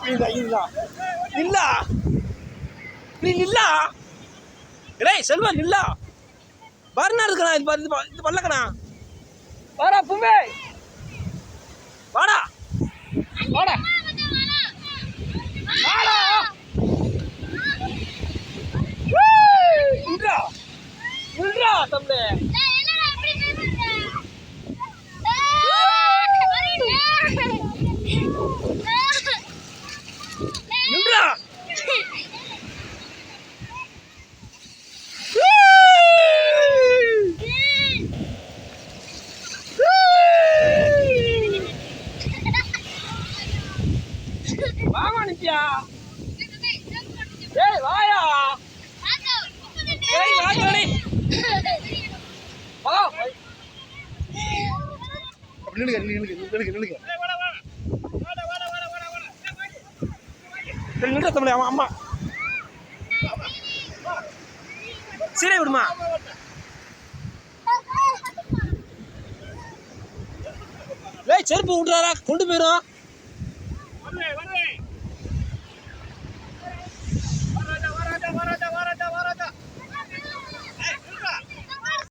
நில்லா நீ நில்லா டேய் செல்வா நில்லா வரனா இருக்கனா இது பண்ணலக்கணா வாடா பூமே வாடா வாடா வாடா நின்றா நின்றா தம்பி நின்றா வாமா நித்யா ஏய் வாயா ஏய் வாடி வா அப்படி நில்லுங்க நில்லுங்க தம்பி அம்மா சீரை விடுமா ஏய் செருப்பு விட்றாரா கொண்டு போயிடும்